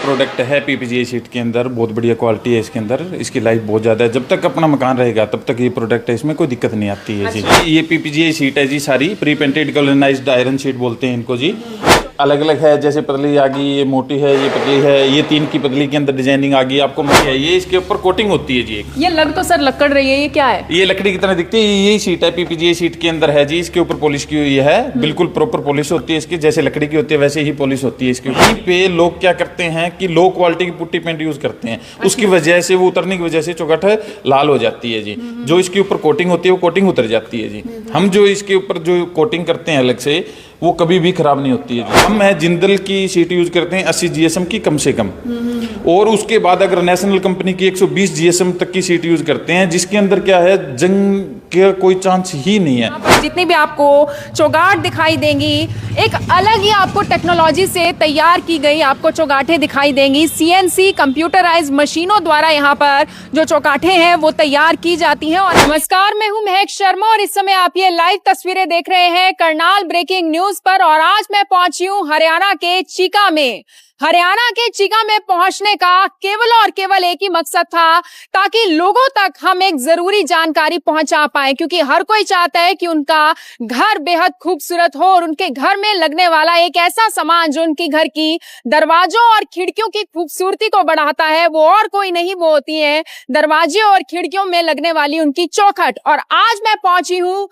Product है पीपीजीए sheet के अंदर, बहुत बढ़िया क्वालिटी है इसके अंदर, इसकी लाइफ बहुत ज़्यादा है। जब तक अपना मकान रहेगा तब तक ये प्रोडक्ट है, इसमें कोई दिक्कत नहीं आती है जी। ये पीपीजीए शीट है जी, सारी pre painted galvanised iron sheet बोलते हैं इनको जी। अलग अलग है, जैसे पतली आ गई, ये मोटी है, ये पतली है, ये 3 की पतली के अंदर डिजाइनिंग आ गई आपको। ये इसके ऊपर कोटिंग होती है जी। ये लग तो सर लकड़ रही है, ये क्या है? ये लकड़ी की तरह दिखती है, यही शीट है, पीपीजीए शीट के अंदर है जी। इसके ऊपर पॉलिश की हुई है, बिल्कुल प्रॉपर पॉलिश होती है इसकी, जैसे लकड़ी की होती है वैसे ही पॉलिश होती है इसकी। यहीं पे लोग क्या करते हैं कि लो क्वालिटी की पुट्टी पेंट यूज करते हैं, उसकी वजह से वो उतरने की वजह से चौखट लाल हो जाती है जी। जो इसके ऊपर कोटिंग होती है वो कोटिंग उतर जाती है जी। हम जो इसके ऊपर जो कोटिंग करते हैं अलग से, वो कभी भी खराब नहीं होती है। हम है जिंदल की शीट यूज करते हैं 80 जीएसएम की कम से कम, और उसके बाद अगर नेशनल कंपनी की 120 जीएसएम तक की शीट यूज करते हैं, जिसके अंदर क्या है, जंग का कोई चांस ही नहीं है। जितनी भी आपको चौगाठ दिखाई देंगी, एक अलग ही आपको टेक्नोलॉजी से तैयार की गई आपको चौगाठें दिखाई देंगी। सीएनसी कंप्यूटराइज्ड मशीनों द्वारा यहाँ पर जो चौगाठें हैं वो तैयार की जाती हैं। और नमस्कार, मैं हूँ महक शर्मा और इस समय आप ये लाइव तस्वीरें देख रहे हैं करनाल ब्रेकिंग न्यूज पर। और आज मैं पहुंची हूँ हरियाणा के चीका में। हरियाणा के चीका में पहुंचने का केवल और केवल एक ही मकसद था, ताकि लोगों तक हम एक जरूरी जानकारी पहुंचा पाए, क्योंकि हर कोई चाहता है कि उनका घर बेहद खूबसूरत हो और उनके घर में लगने वाला एक ऐसा सामान जो उनके घर की दरवाजों और खिड़कियों की खूबसूरती को बढ़ाता है, वो और कोई नहीं, वो होती है दरवाजे और खिड़कियों में लगने वाली उनकी चौखट। और आज मैं पहुंची हूँ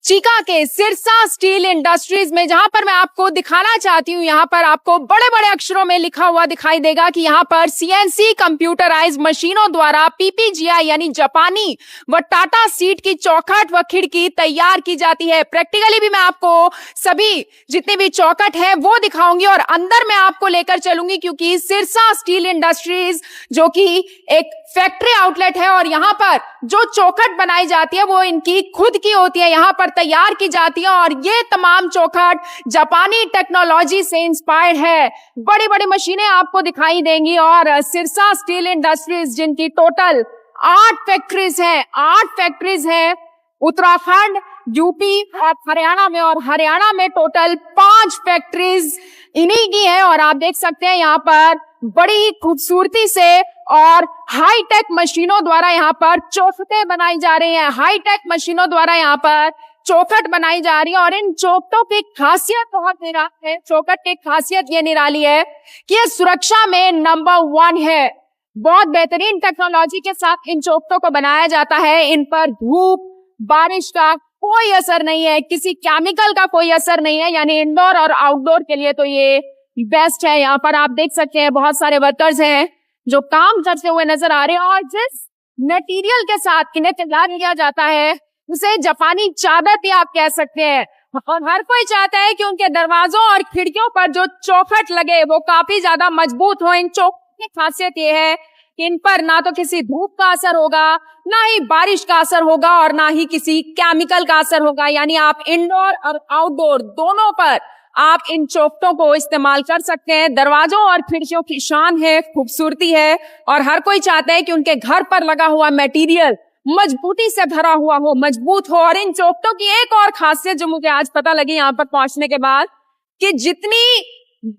चीका के सिरसा स्टील इंडस्ट्रीज में, जहां पर मैं आपको दिखाना चाहती हूं। यहां पर आपको बड़े बड़े अक्षरों में लिखा हुआ दिखाई देगा कि यहां पर सीएनसी कंप्यूटराइज्ड मशीनों द्वारा पीपीजीआई यानी जापानी व टाटा सीट की चौखट व खिड़की तैयार की जाती है। प्रैक्टिकली भी मैं आपको सभी जितनी भी चौखट है वो दिखाऊंगी और अंदर मैं आपको लेकर चलूंगी, क्योंकि सिरसा स्टील इंडस्ट्रीज जो कि एक फैक्ट्री आउटलेट है और यहाँ पर जो चौखट बनाई जाती है वो इनकी खुद की होती है, यहाँ पर तैयार की जाती है। और ये तमाम चौखट जापानी टेक्नोलॉजी से इंस्पायर्ड है। बड़ी बड़ी मशीनें आपको दिखाई देंगी। और सिरसा स्टील इंडस्ट्रीज जिनकी टोटल 8 फैक्ट्रीज हैं उत्तराखंड, यूपी और हरियाणा में, और हरियाणा में टोटल 5 फैक्ट्रीज इन्हीं की है। और आप देख सकते हैं यहाँ पर बड़ी खूबसूरती से और हाईटेक मशीनों द्वारा यहाँ पर चौखटें बनाई जा रही हैं। हाईटेक मशीनों द्वारा यहाँ पर चौखट बनाई जा रही है और इन चौखटों की खासियत बहुत निराली है। चौखट की खासियत ये निराली है कि ये सुरक्षा में नंबर 1 है। बहुत बेहतरीन टेक्नोलॉजी के साथ इन चौखटों को बनाया जाता है। इन पर धूप, बारिश का कोई असर नहीं है, किसी केमिकल का कोई असर नहीं है, यानी इंडोर और आउटडोर के लिए तो ये बेस्ट है। यहाँ पर आप देख सकते हैं बहुत सारे वर्कर्स हैं जो काम करते हुए नजर आ रहे हैं। और जिस मटेरियल के साथ इन्हें तैयार किया जाता है उसे जापानी चादर भी आप कह सकते हैं। और हर कोई चाहता है कि उनके दरवाजों और खिड़कियों पर जो चौखट लगे वो काफी ज्यादा मजबूत हो। इन चौखट की खासियत ये है कि इन पर ना तो किसी धूप का असर होगा, ना ही बारिश का असर होगा और ना ही किसी केमिकल का असर होगा। यानी आप इंडोर और आउटडोर दोनों पर आप इन चौखटों को इस्तेमाल कर सकते हैं। दरवाजों और खिड़कियों की शान है, खूबसूरती है और हर कोई चाहता है कि उनके घर पर लगा हुआ मटेरियल मजबूती से भरा हुआ हो, मजबूत हो। और इन चौखटों की एक और खासियत जो मुझे आज पता लगी यहाँ पर पहुंचने के बाद, कि जितनी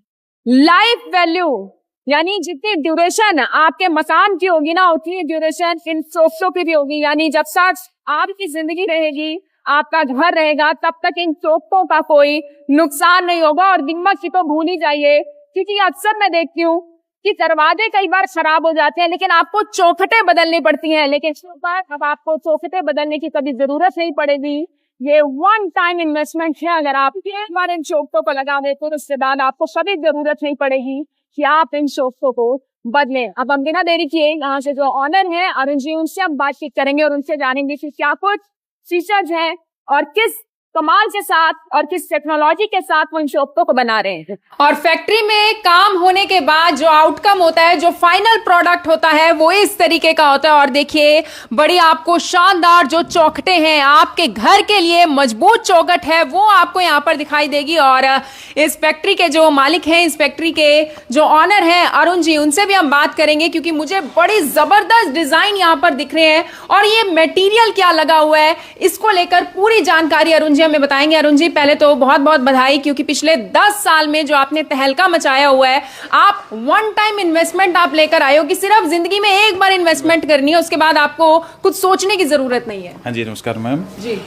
लाइफ वैल्यू यानी जितनी ड्यूरेशन आपके मकान की होगी ना, उतनी ड्यूरेशन इन चौखटों की भी होगी। यानी जब तक आपकी जिंदगी रहेगी, आपका घर रहेगा, तब तक इन चौखटों का कोई नुकसान नहीं होगा। और दिमाग की तो भूल ही जाइए, क्योंकि अक्सर मैं देखती हूँ कि दरवाजे कई बार खराब हो जाते हैं लेकिन आपको चौखटें बदलनी पड़ती हैं। लेकिन इस बार अब आपको चौखटें बदलने की कभी जरूरत नहीं पड़ेगी। ये 1 टाइम इन्वेस्टमेंट है। अगर आप एक बार इन चौखटों को लगा देते तो उसके बाद आपको कभी जरूरत नहीं पड़ेगी कि आप इन चौखटों को बदलें। अब हम बिना देरी किए यहाँ से जो ऑनर है अरुण जी, उनसे हम बातचीत करेंगे और उनसे जानेंगे कि क्या कुछ फीचर्स हैं और किस कमाल के साथ और किस टेक्नोलॉजी के साथ वो इन चौखटों को बना रहे हैं। और फैक्ट्री में काम होने के बाद जो आउटकम होता है, जो फाइनल प्रोडक्ट होता है, वो इस तरीके का होता है। और देखिए बड़ी आपको शानदार जो चौखटें हैं, आपके घर के लिए मजबूत चौखट है, वो आपको यहाँ पर दिखाई देगी। और इस फैक्ट्री के जो मालिक हैं, इस फैक्ट्री के जो ऑनर हैं अरुण जी, उनसे भी हम बात करेंगे, क्योंकि मुझे बड़ी जबरदस्त डिजाइन यहाँ पर दिख रहे हैं और ये मटेरियल क्या लगा हुआ है, इसको लेकर पूरी जानकारी अरुण जी हमें बताएंगे। अरुण जी, पहले तो बहुत बहुत बधाई, क्योंकि पिछले 10 साल में जो आपने तहलका मचाया हुआ है, आप वन टाइम इन्वेस्टमेंट आप लेकर आए हो कि सिर्फ जिंदगी में एक बार इन्वेस्टमेंट करनी है, उसके बाद आपको कुछ सोचने की जरूरत नहीं है। हाँ जी, नमस्कार मैम जी।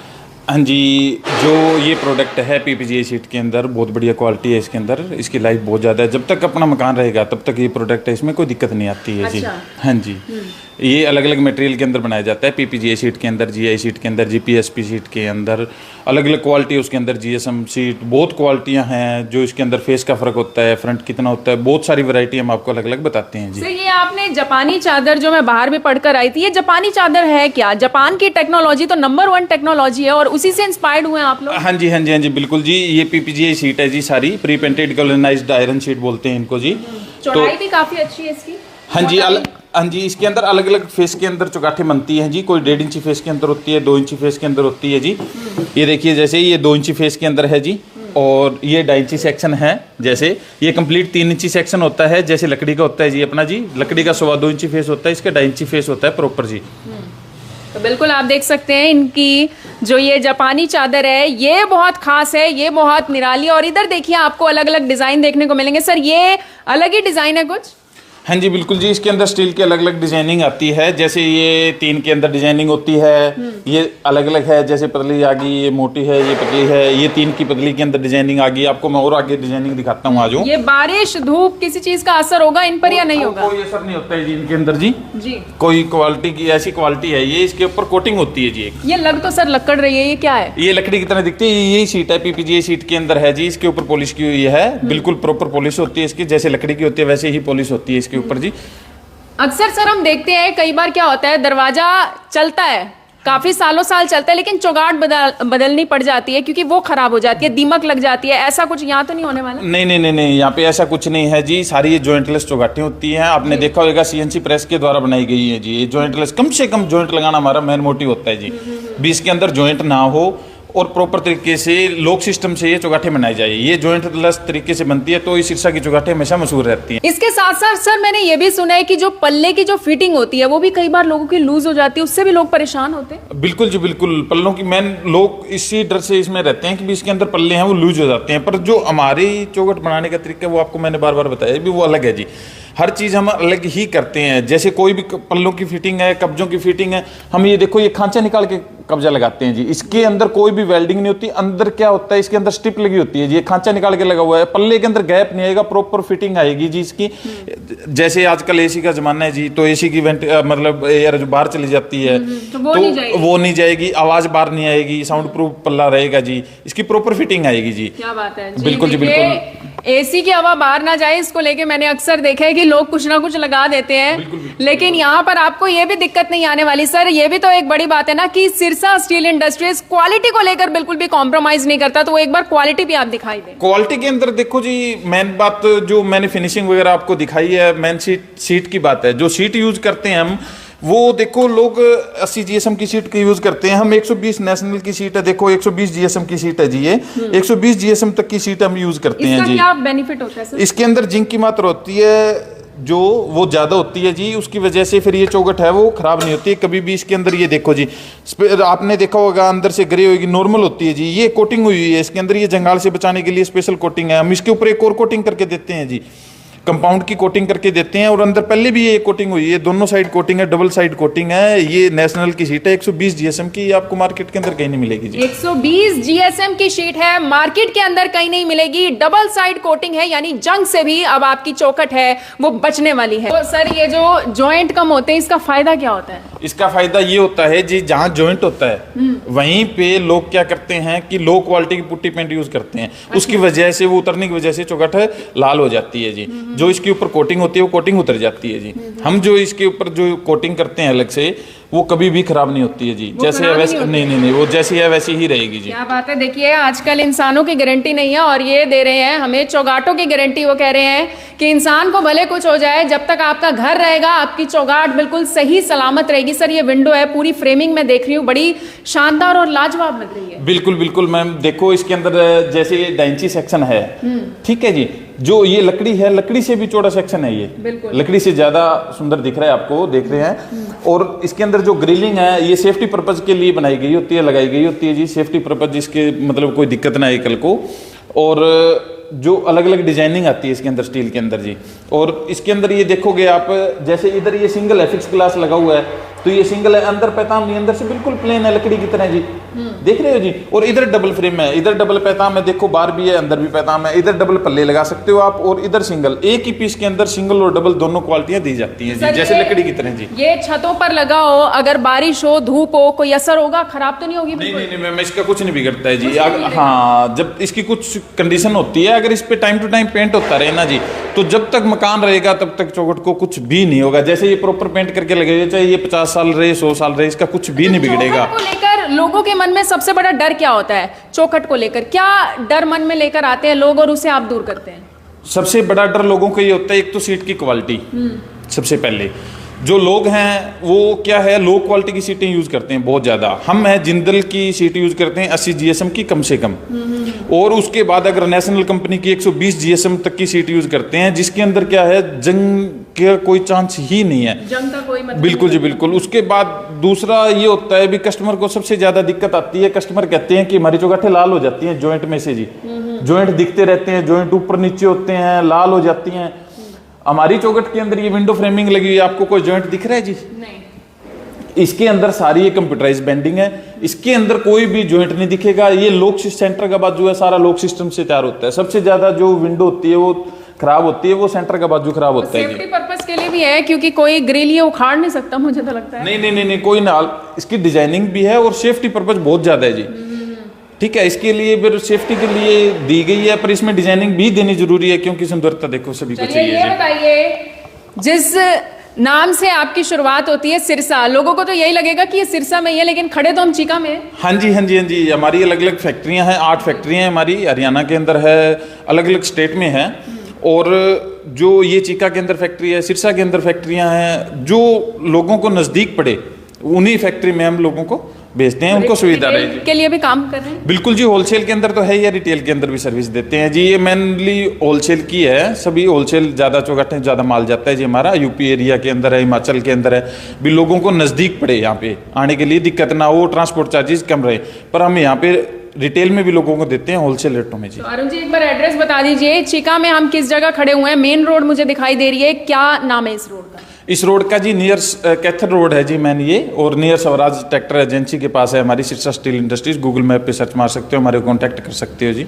हाँ जी, जो ये प्रोडक्ट है पीपीजीए शीट के अंदर बहुत बढ़िया क्वालिटी है इसके अंदर, इसकी लाइफ बहुत ज़्यादा है। जब तक अपना मकान रहेगा तब तक ये प्रोडक्ट है, इसमें कोई दिक्कत नहीं आती है। जी हाँ जी, ये अलग अलग मटेरियल के अंदर बनाया जाता है। पीपीजीए शीट के अंदर, जीआई शीट के अंदर, जीपीएसपी शीट के अंदर अलग अलग क्वालिटी है उसके अंदर, जीएसएम शीट, बहुत क्वालिटियाँ हैं। जो इसके अंदर फेस का फ़र्क होता है, फ्रंट कितना होता है, बहुत सारी वैरायटी हम आपको अलग अलग बताते हैं। जी सर, ये आपने जापानी चादर, जो मैं बाहर भी पढ़कर आई थी, ये जापानी चादर है क्या? जापान की टेक्नोलॉजी तो नंबर 1 टेक्नोलॉजी है और उसी से इंस्पायर्ड हुए हैं आप लोग? हाँ जी हाँ जी हाँ जी, बिल्कुल जी। ये पीपीजीए शीट है जी, सारी pre painted galvanised iron sheet बोलते हैं इनको जी। चौड़ाई भी काफी अच्छी है इसकी। हाँ जी, हाँ जी, इसके अंदर अलग अलग फेस के अंदर चौगाठे बनती हैं जी। कोई 1.5 इंची फेस के अंदर होती है, 2 इंची फेस के अंदर होती है जी। ये देखिए, जैसे ये 2 इंची फेस के अंदर है जी, और ये 2.5 इंची सेक्शन है। जैसे ये कंप्लीट 3 इंची सेक्शन होता है, जैसे लकड़ी का होता है जी अपना जी। लकड़ी का 2.25 इंची फेस होता है, इसका 2.5 इंची फेस होता है प्रॉपर जी। तो बिल्कुल आप देख सकते हैं, इनकी जो ये जापानी चादर है ये बहुत खास है, ये बहुत निराली। और इधर देखिए, आपको अलग अलग डिजाइन देखने को मिलेंगे। सर, ये अलग ही डिजाइन है कुछ? हाँ जी, बिल्कुल जी। इसके अंदर स्टील की अलग अलग डिजाइनिंग आती है। जैसे ये 3 के अंदर डिजाइनिंग होती है, ये अलग अलग है। जैसे पतली आ गई, ये मोटी है, ये पतली है। ये 3 की पतली के अंदर डिजाइनिंग आ गई। आपको मैं और आगे डिजाइनिंग दिखाता हूँ, आज ये बारिश धूप किसी चीज का असर होगा इन पर या नहीं होगा? कोई असर नहीं होता है जी इनके अंदर जी। जी, कोई क्वालिटी की ऐसी क्वालिटी है ये, इसके ऊपर कोटिंग होती है जी एक। ये लग तो सर लकड़ रही है, ये क्या है? ये लकड़ी की तरह दिखती है, यही शीट है, पीपीजीए शीट के अंदर है जी। इसके ऊपर पॉलिश की हुई है, बिल्कुल प्रॉपर पॉलिश होती है इसकी। जैसे लकड़ी की होती है वैसे ही पॉलिश होती है इसके ऊपर जी। अक्सर सर हम देखते हैं कई बार क्या होता है, दरवाजा चलता है, काफी सालों साल चलता है, लेकिन चौगाठ बदलनी पड़ जाती है क्योंकि वो खराब हो जाती है, दीमक लग जाती है। ऐसा कुछ यहाँ तो नहीं होने वाला? नहीं नहीं नहीं नहीं, यहाँ पे ऐसा कुछ नहीं है जी। सारी ये जॉइंटलेस चौगाटें होती हैं। आपने देखा होगा सीएनसी प्रेस के द्वारा बनाई गई है जी। ये जॉइंटलेस, कम से कम जॉइंट लगाना हमारा मेन मोटिव होता है जी। भी इसके अंदर जॉइंट ना हो और प्रॉपर तरीके से लॉक सिस्टम से ये चौगाठे बनाई जाए। ये जॉइंटलेस तरीके से बनती है तो इस शीर्षा की चौगाठे हमेशा मशहूर रहती हैं। इसके साथ साथ सर मैंने ये भी सुना है कि जो पल्ले की जो फिटिंग होती है वो भी कई बार लोगों की लूज हो जाती है, उससे भी लोग परेशान होते हैं। बिल्कुल जी, बिल्कुल। पल्लों की मेन लोग इसी डर से इसमें रहते हैं कि भी इसके अंदर पल्ले हैं वो लूज हो जाते हैं। पर जो हमारी चौखट बनाने का तरीका है वो आपको मैंने बार बार बताया भी, वो अलग है जी। हर चीज़ हम अलग ही करते हैं। जैसे कोई भी पल्लों की फिटिंग है, कब्जों की फिटिंग है, हम ये देखो ये खांचा निकाल के कब्जा लगाते हैं जी। इसके अंदर कोई भी वेल्डिंग नहीं होती। अंदर क्या होता है, इसके अंदर स्ट्रिप लगी होती है जी। ये खांचा निकाल के लगा हुआ है, पल्ले के अंदर गैप नहीं आएगा, प्रॉपर फिटिंग आएगी जी इसकी। जैसे आजकल एसी का जमाना है जी, तो एसी की मतलब एयर जो बाहर चली जाती है तो वो नहीं जाएगी, आवाज बाहर नहीं आएगी, साउंड प्रूफ पल्ला रहेगा जी। इसकी प्रॉपर फिटिंग आएगी जी। क्या बात है जी। बिल्कुल जी, बिल्कुल। एसी की हवा बाहर ना जाए, इसको लेके मैंने अक्सर देखा है कि लोग कुछ ना कुछ लगा देते हैं। बिल्कुल। लेकिन यहाँ पर आपको ये भी दिक्कत नहीं आने वाली। सर, ये भी तो एक बड़ी बात है ना कि सिरसा स्टील इंडस्ट्रीज क्वालिटी को लेकर बिल्कुल भी कॉम्प्रोमाइज नहीं करता। तो वो एक बार क्वालिटी भी आप दिखाई दें। क्वालिटी के अंदर देखो जी, मेन बात जो मैंने फिनिशिंग वगैरह आपको दिखाई है, मेन सीट की बात है। जो सीट यूज करते हैं हम, वो देखो लोग 80 जीएसएम की सीट का यूज करते हैं, हम 120 नेशनल की सीट है। देखो 120 जीएसएम की सीट है जी। ये 120 जीएसएम तक की सीट हम यूज करते हैं जी। क्या बेनिफिट होता है सर? इसके अंदर जिंक की मात्रा होती है जो वो ज्यादा होती है जी, उसकी वजह से फिर ये चौखट है वो खराब नहीं होती है कभी भी। इसके अंदर ये देखो जी, आपने देखा होगा अंदर से ग्रे होगी, नॉर्मल होती है जी। ये कोटिंग हुई है इसके अंदर, ये जंगाल से बचाने के लिए स्पेशल कोटिंग है। हम इसके ऊपर एक और कोटिंग करके देते हैं जी, कंपाउंड की कोटिंग करके देते हैं। और अंदर पहले भी ये कोटिंग हुई है, दोनों साइड कोटिंग है, डबल साइड कोटिंग है। ये नेशनल की शीट है, 120 जीएसएम की। आपको मार्केट के अंदर कहीं नहीं मिलेगी जी। 120 जीएसएम की शीट है, मार्केट के अंदर कहीं नहीं मिलेगी। डबल साइड कोटिंग है, यानी जंग से भी अब आपकी चौखट है वो बचने वाली है। तो सर, ये जो जॉइंट कम होते हैं, इसका फायदा क्या होता है? इसका फायदा ये होता है जी, जहाँ जॉइंट होता है वहीं पे लोग क्या करते हैं कि लो क्वालिटी की पुट्टी पेंट यूज करते हैं। उसकी वजह से, वो उतरने की वजह से चौखट लाल हो जाती है जी। जो इसके ऊपर कोटिंग होती है वो कोटिंग उतर जाती है जी। हम जो इसके ऊपर जो कोटिंग करते हैं अलग से, वो कभी भी खराब नहीं होती है जी। जैसे है वैसे नहीं, वो जैसी है वैसी ही रहेगी जी। क्या बात है। देखिए, आजकल इंसानों की गारंटी नहीं है और ये दे रहे हैं हमें चौगाटों की गारंटी। वो कह रहे हैं कि इंसान को भले कुछ हो जाए, जब तक आपका घर रहेगा आपकी चौगाट बिल्कुल सही सलामत रहेगी। सर, ये विंडो है, पूरी फ्रेमिंग में देख रही हूँ, बड़ी शानदार और लाजवाब लग रही है। बिल्कुल बिल्कुल मैम। देखो इसके अंदर जैसे ये डाइंची सेक्शन है, ठीक है जी। जो ये लकड़ी है, लकड़ी से भी चौड़ा सेक्शन है ये, लकड़ी से ज्यादा सुंदर दिख रहा है आपको, देख रहे हैं। और इसके अंदर जो ग्रिलिंग है ये सेफ्टी पर्पज के लिए बनाई गई होती है, लगाई गई होती है जी, सेफ्टी पर्पज, जिसके मतलब कोई दिक्कत ना आए कल को। और जो अलग अलग डिजाइनिंग आती है इसके अंदर स्टील के अंदर जी। और इसके अंदर ये देखोगे आप, जैसे इधर ये सिंगल है, फिक्स ग्लास लगा हुआ है, तो ये सिंगल है, अंदर पैताम नहीं, अंदर से बिल्कुल प्लेन है लकड़ी की तरह जी, देख रहे हो जी। और इधर डबल फ्रेम है, इधर डबल पैताम है, देखो बार भी है, अंदर भी पैताम है, इधर डबल पल्ले लगा सकते हो आप, और इधर सिंगल। एक ही पीस के अंदर सिंगल और डबल दोनों क्वालिटियां दी जाती हैं जी, जैसे लकड़ी की तरह जी। ये छतों पर लगा हो, अगर बारिश हो, धूप हो, कोई असर होगा, खराब तो नहीं होगी? नहीं नहीं मैम, इसका कुछ नहीं बिगड़ता है जी। हाँ, जब इसकी कुछ कंडीशन होती है, अगर इस पे टाइम टू टाइम पेंट होता रहे ना जी, तो जब तक मकान रहेगा तब तक चौखट को कुछ भी नहीं होगा। जैसे ये प्रॉपर पेंट करके लगे, चाहे ये 50 साल रहे, 100 साल रहे, इसका कुछ भी नहीं बिगड़ेगा। चौखट को लेकर लोगों के मन में सबसे बड़ा डर क्या होता है? चौखट को लेकर क्या डर मन में लेकर आते हैं लोग और उसे आप दूर करते हैं? सबसे बड़ा डर लोगों को ये होता है, एक तो सीट की क्वालिटी। सबसे पहले जो लोग हैं वो क्या है, लो क्वालिटी की सीटें यूज करते हैं बहुत ज्यादा। हम है जिंदल की सीट यूज करते हैं 80 जीएसएम की कम से कम, और उसके बाद अगर नेशनल कंपनी की 120 जीएसएम तक की सीट यूज करते हैं, जिसके अंदर क्या है, जंग का कोई चांस ही नहीं है, जंग का कोई मतलब बिल्कुल जी बिल्कुल। उसके बाद दूसरा ये होता है भी, कस्टमर को सबसे ज्यादा दिक्कत आती है, कस्टमर कहते हैं कि हमारी चौगाठे लाल हो जाती हैं जॉइंट में से जी, जॉइंट दिखते रहते हैं, जॉइंट ऊपर नीचे होते हैं, लाल हो जाती हैं। हमारी चौखट के अंदर ये विंडो फ्रेमिंग लगी हुई है, आपको कोई जॉइंट दिख रहा है जी? नहीं। इसके अंदर सारी ये कंप्यूटराइज बेंडिंग है, इसके अंदर कोई भी जॉइंट नहीं दिखेगा। ये लॉक सेंटर का बाजू है, सारा लॉक सिस्टम से तैयार होता है। सबसे ज्यादा जो विंडो होती है वो खराब होती है, वो सेंटर का बाजू खराब होता है। सेफ्टी पर्पस के लिए भी है, क्योंकि कोई ग्रिल ये उखाड़ नहीं सकता, मुझे तो लगता है। नहीं नहीं नहीं, कोई ना, इसकी डिजाइनिंग भी है और सेफ्टी पर्पज बहुत ज्यादा है जी। ठीक है, इसके लिए फिर सेफ्टी के लिए दी गई है, पर इसमें डिजाइनिंग भी देनी जरूरी है, क्योंकि सुंदरता देखो सभी को चाहिए। ये बताइए, जिस नाम से आपकी शुरुआत होती है सिरसा, लोगों को तो यही लगेगा कि ये सिरसा में ही है, लेकिन खड़े तो हम चीका में हैं। हाँ जी हाँ जी हाँ जी, हमारी अलग अलग फैक्ट्रियां हैं, 8 फैक्ट्रियां हैं हमारी, हरियाणा के अंदर है, अलग अलग स्टेट में है। और जो ये चीका के अंदर फैक्ट्री है, सिरसा के अंदर फैक्ट्रियां हैं, जो लोगों को नजदीक पड़े उन्हीं फैक्ट्री में हम लोगों को भेजते हैं, उनको सुविधा रहे के लिए भी काम कर रहे हैं। बिल्कुल जी, होलसेल के अंदर तो है या रिटेल के अंदर भी सर्विस देते हैं जी। ये मेनली होलसेल की है, सभी होलसेल, ज़्यादा चौगाठे ज़्यादा माल जाता है जी हमारा। यूपी एरिया के अंदर है, हिमाचल के अंदर है, भी लोगों को नज़दीक पड़े, यहाँ पे आने के लिए दिक्कत ना हो, ट्रांसपोर्ट चार्जेस कम रहे, पर हम यहाँ पे रिटेल में भी लोगों को देते हैं होलसेल रेटों में जी। तो अरुण जी एक बार एड्रेस बता दीजिए, चीका में हम किस जगह खड़े हुए हैं? मेन रोड मुझे दिखाई दे रही है, क्या नाम है इस रोड का? इस रोड का जी नियर कैथर रोड है जी मैन ये, और नियर स्वराज ट्रैक्टर एजेंसी के पास है हमारी Sirsa steel industries. Google map पे सर्च मार सकते हो, हमारे कॉन्टैक्ट कर सकते हो जी।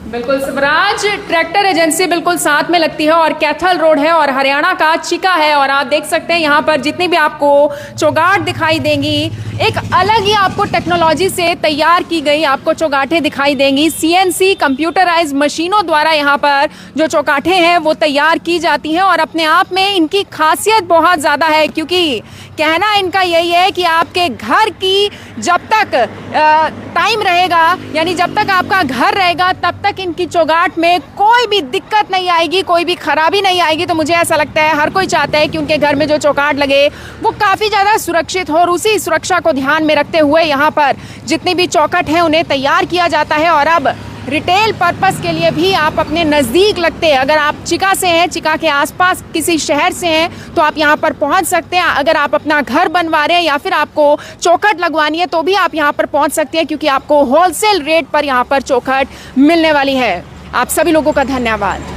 बिल्कुल, स्वराज ट्रैक्टर एजेंसी बिल्कुल साथ में लगती है, और कैथल रोड है, और हरियाणा का चीका है। और आप देख सकते हैं यहाँ पर जितनी भी आपको चौगाठ दिखाई देंगी, एक अलग ही आपको टेक्नोलॉजी से तैयार की गई आपको चौगाठे दिखाई देंगी। सीएनसी कंप्यूटराइज मशीनों द्वारा यहाँ पर जो चौगाठे हैं वो तैयार की जाती हैं, और अपने आप में इनकी खासियत बहुत ज़्यादा है, क्योंकि कहना इनका यही है कि आपके घर की जब तक टाइम रहेगा, यानी जब तक आपका घर रहेगा, तब तक इनकी चौगाठ में कोई भी दिक्कत नहीं आएगी, कोई भी खराबी नहीं आएगी। तो मुझे ऐसा लगता है हर कोई चाहता है कि उनके घर में जो चौगाठ लगे वो काफ़ी ज़्यादा सुरक्षित हो, और उसी सुरक्षा को ध्यान में रखते हुए यहाँ पर जितनी भी चौखट हैं उन्हें तैयार किया जाता है। और अब रिटेल पर्पस के लिए भी आप अपने नज़दीक लगते हैं, अगर आप चिका से हैं, चिका के आसपास किसी शहर से हैं, तो आप यहाँ पर पहुँच सकते हैं। अगर आप अपना घर बनवा रहे हैं या फिर आपको चौखट लगवानी है, तो भी आप यहाँ पर पहुँच सकते हैं, क्योंकि आपको होलसेल रेट पर यहाँ पर चौखट मिलने वाली है। आप सभी लोगों का धन्यवाद।